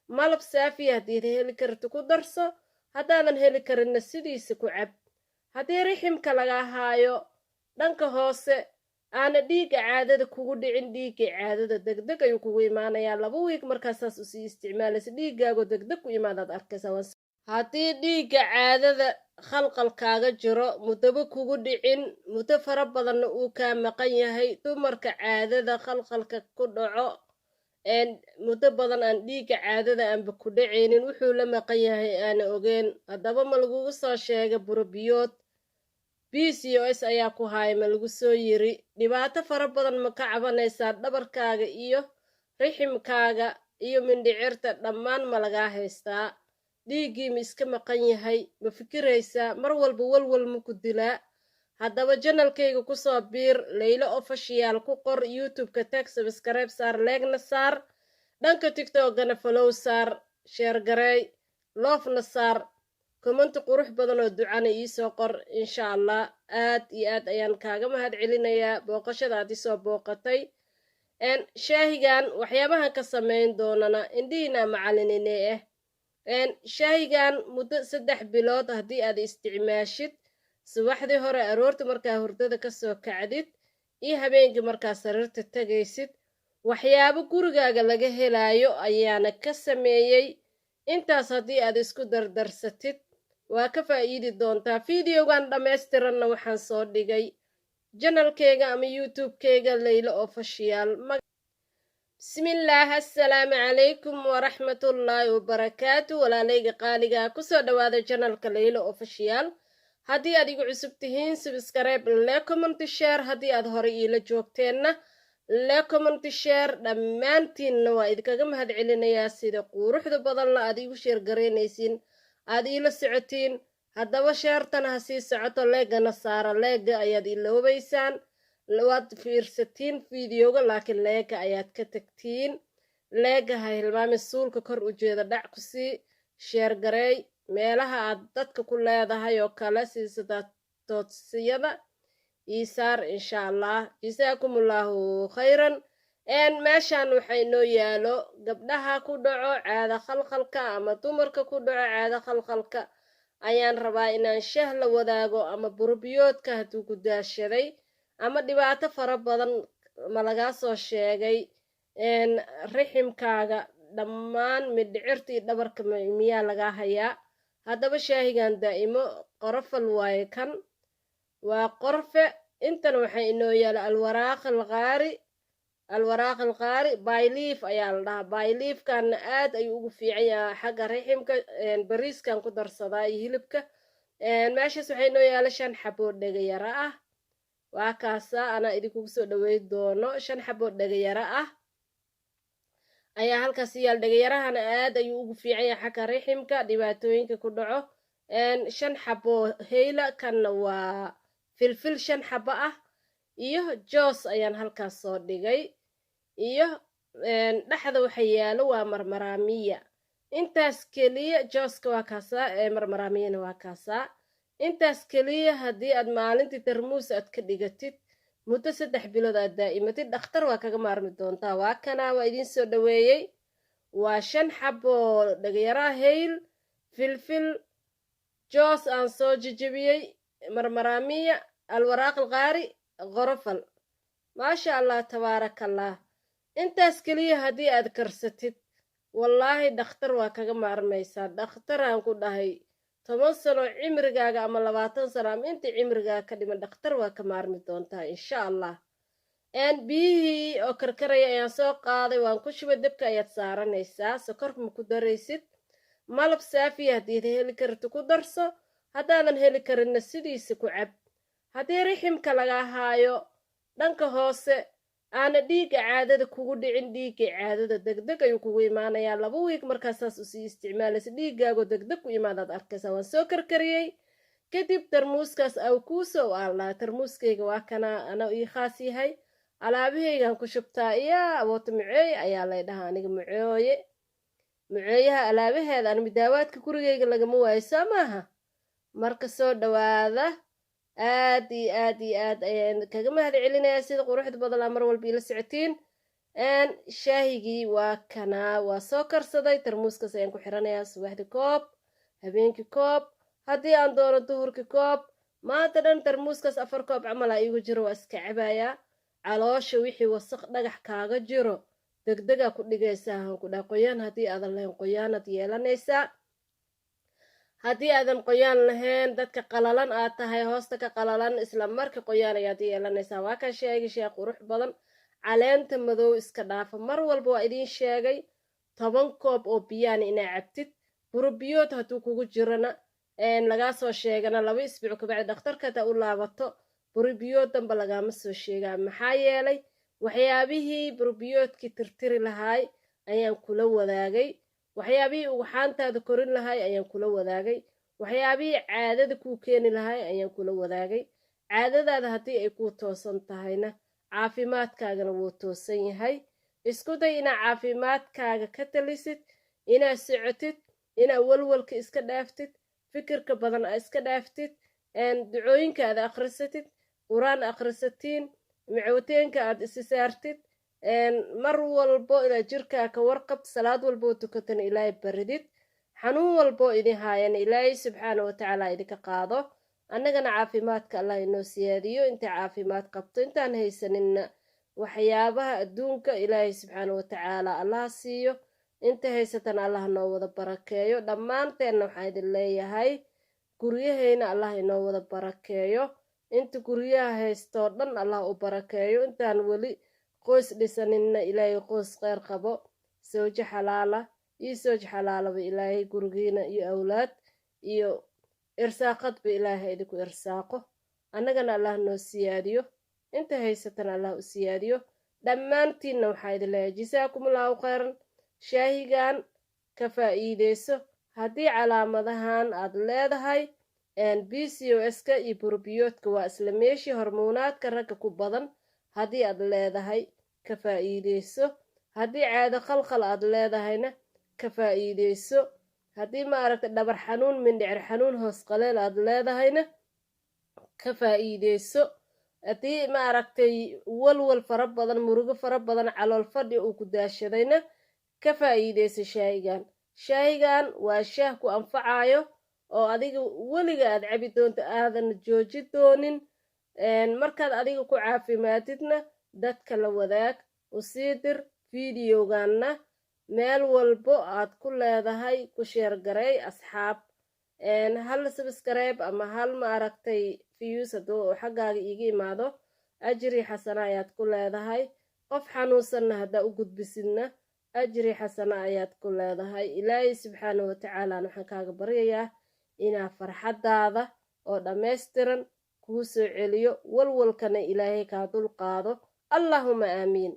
malab saafi haddii heli karto ku darso, haddaadan heli karinna sidiisa ku cab. haddii riximka laga haayo dhanka hoose aana dhiigga caadada kugu dhicin, dhiigga caadada degdeg ayuu kugu imaanayaa 2 wiig markaasaas usii isticmaalaysa dhiiggaago degdeg ku imaadaad arkaysaa. haddii dhiigga caadada khalqalkaaga jiro muddaba kugu dhicin, muddo fara badanna uu kaa maqan yahay, dumarka caadada khalqalka ku dhaco muddo badan aan dhiigga caadada aanba ku dhacaynin, wuxuu la maqan yahay aana ogeen. haddaba ma lagugu soo sheega burobiyood PCOS ayaa ku haaya, ma lagu soo yiri dhibaato fara badan ma ka cabanaysaa? dhabarkaaga iyo riximkaaga iyo mindhicirta dhammaan ma lagaa haystaa? dhiiggii ma iska maqan yahay? ma fikiraysaa? mar walba walwal ma ku dilaa? haddaba janalkayga kusoo biir, Laylo Official ku qor, youtube-ka tag, subscribe saar, leegna saar, dhanka tiktokana follow saar, share gareey, loofna saar, commenti qurux badan oo ducana iisoo qor. insha allah aad iyo aad ayaan kaaga mahad celinayaa booqashada aad isoo booqatay. shaahigan waxyaabahan ka samayn doonana indhihiina macalinine shaahigan muddo 3 bilood haddii aad isticmaashid, subaxdii hore aroorta markaa hurdada kasoo kacdid iyo habeenkii markaa sariirta tagaysid, waxyaabo gurigaaga laga helaayo ayaana ka sameeyey. intaas haddii aad isku dardarsatid waa ka faa'iidi doontaa. fideogan dhammaystiranna waxaan soo dhigay janalkeyga ama youtube-keyga Laylo Official. bismillaah, assalaamu calaykum waraxmatullaahi wabarakaatu. walaalayga qaaligaa kusoo dhawaada janalka Laylo Official. haddii aad igu cusub tihiin subscribe, lee comment, share. haddii aad hore iila joogteenna lee comment, share. dhammaantiinna waa idinkaga mahad celinayaa sida quruxda badanla aad iigu sheer garaynaysiin, aad iila socotiin. haddaba sheertana ha sii socoto, leegana saara, leega ayaad iloobaysaan. waad fiirsatiin fideoga laakiin leega ayaad ka tagtiin. leega ha hilmaami, suulka kor u jeeda dhac ku sii, sheer gareey meelaha aad dadka ku leedahay oo kale siisada toodsiyada iisaar. insha allah jazaakumullaahu khayran. meeshaan waxay noo yaalo gabdhaha ku dhaco caada khalkhalka ama dumarka ku dhaco caada khalkhalka ayaan rabaa inaan shah la wadaago, ama burobiyoodka hadduu ku daashaday ama dhibaato fara badan ma lagaa soo sheegay riximkaaga dhammaan mindhicirtii dhabarka miyaa lagaa hayaa? haddaba shaahigan daa'imo qorofal waaye, kan waa qorfe. intan waxay inoo yaala alwaraaq alqaari bayliif ayaa la dhahaa. bayliifkanna aad ayuu ugu fiican yahay xagga riximka, bariiskan ku darsadaa iyo hilibka. meeshaas waxay inoo yaala 5 xaboo dhegayara ah. waa kaasaa anaa idinkugu soo dhaweyn doono. 5 xaboo dhegayara ah ayaa halkaas yaal. dhegayarahana aad ayuu ugu fiican yahay xagga riximka, dhibaatooyinka ku dhaco. 5 xaboo heyla, kanna waa filfil 5 xabo ah, iyo joos ayaan halkaas soo dhigay, iyo dhexda waxa yaalo waa marmaraamiya. intaas keliya, jooska waa kaasaa, marmaraamiyana waa kaasaa. intaas keliya haddii aad maalintii tarmuus aad ka dhigatid muddo 3 bilood aad daa'imatid, dhakhtar waa kaga maarmi doontaa. waa kanaa, waa idiin soo dhaweeyey. waa 5 xaboo dhagayaraha heyl, filfil, joos aan soo jejebiyey, marmaraamiya, alwaraaq alqaari, qorofal. maasha allah, tabaarakallah. intaas keliya haddii aad karsatid wallaahi dhakhtar waa kaga maarmaysaa. dhakhtaraan ku dhahay 10 sano cimrigaaga ama 20 sano ama intii cimrigaaga ka dhiman, dhakhtar waa ka maarmi doontaa insha allah. biyihii oo karkaraya ayaan soo qaaday, waan ku shubay, dabka ayaad saaranaysaa. sokor ma ku daraysid. malab saafiya haddii heli karto ku darso, haddaadan heli karinna sidiisa ku cab. haddii riximka laga haayo dhanka hoose aana dhiigga caadada kugu dhicin, dhiigga caadada degdeg ayuu kugu imaanayaa. 2 wiig markaasaas usii isticmaalaysa dhiiggaago degdeg ku imaadaad arkaysaa. waan soo karkariyey, kadib tarmuuskaas aw kuusoo aalnaa. tarmuuskayga waa kanaa, ana ii khaas yahay. alaabahaygaan ku shubtaa. iyaa awoota muceeye ayaa lay dhahaa aniga, muceeyaha alaabaheeda an midaawaadka gurigayga lagama waayo soo maaha. marka soo dhawaada, aad iyo aad iyo aad ayaan kaga mahad celinayaa sida quruxda badan mar walba ila socotiin. shaahigii waa kanaa waa soo karsaday tarmuuskaas ayaan ku xiranayaa subaxdii koob habeenkii koob haddii aan doono duhurkii koob maanta dhan tarmuuskaas 4 koob camal aa iigu jiro waa iska cabayaa caloosha wixii wasaq dhagax kaaga jiro degdegaa ku dhigaysaa han ku dhaha qoyaan haddii aadan lahayn qoyaanad yeelanaysaa haddii aadan qoyaan lahayn dadka qalalan aad tahay hoosta ka qalalan isla marka qoyaan ayaad yeelanaysaa waa ka sheegay sheekh qurux badan caleenta madow iska dhaafa mar walba waa idiin sheegay 10 koob oo biyaan inaa cabtid burubiyood hadduu kugu jirana lagaa soo sheegana 2 isbuuc kabacdi dhakhtarka hadaa u laabato burubiyood damba lagaama soo sheegaa maxaa yeelay waxyaabihii burubiyoodkii tirtiri lahaay ayaan kula wadaagay waxyaabihii ugxaantaada korin lahaay ayaan kula wadaagay waxyaabihii caadada kuu keeni lahaay ayaan kula wadaagay caadadaada haddii ay kuu toosan tahayna caafimaadkaagana wuu toosan yahay isku day inaa caafimaadkaaga ka talisid inaad socotid inaad walwalka iska dhaaftid fikirka badan aa iska dhaaftid ducooyinka aad akhrisatid quraan akhrisatiin macawteenka aad isi saartid mar walbo inaad jirkaa ka warqab salaad walboo tukatan ilaahay baridid xanuun walboo idin haayana ilaahay subxaana watacaala idinka qaado annagana caafimaadka allah inoo siyaadiyo inta caafimaad qabto intaan haysaninna waxyaabaha adduunka ilaahay subxaana watacaala allah siiyo inta haysatan allah noo wada barakeeyo dhammaanteenna waxaa idin leeyahay guryahayna allah inoo wada barakeeyo inta guryaha haystoo dhan allah u barakeeyo intaan weli qoys dhisaninna ilaahay qoys kheyr qabo sawjo xalaala iyo sawj xalaalaba ilaahay gurigiina iyo awlaad iyo irsaaqadba ilaahay idinku irsaaqo annagana allah noo siyaadiyo inta haysatan allah u siyaadiyo dhammaantiinna waxaa idin leeyahay jisaakumullahu khayran shaahigan ka faa'iideyso haddii calaamadahan aad leedahay PCOS-ka iyo burubiyoodka waa isla meeshii hormoonaadka ragga ku badan haddii aad leedahay ka faa'iideyso haddii caado khalkhal aad leedahayna ka faa'iideyso haddii maaragtay dhabar xanuun mindhicir xanuun hoos qaleel aad leedahayna ka faa'iideyso haddii maaragtay walwal fara badan murugo fara badan calool fadhi uu ku daashadayna ka faa'iideyso shaahigan waa shaah ku anfacayo oo adiga weliga aad cabi doonto aadan jooji doonin markaad adiga ku caafimaadidna dadka la wadaag u sii dir fideoganna meel walbo aad ku leedahay ku sheergareey asxaab hal subscribe ama hal maaragtay views hadduu xaggaaga iiga imaado ajri xasana ayaad ku leedahay qof xanuunsanna haddaa u gudbisidna ajri xasana ayaad ku leedahay ilaahay subxaana watacaala waxaan kaaga baryayaa inaa farxadaada oo dhammaystiran kuu soo celiyo walwalkana ilaahay kaa dul qaado allahuma aamiin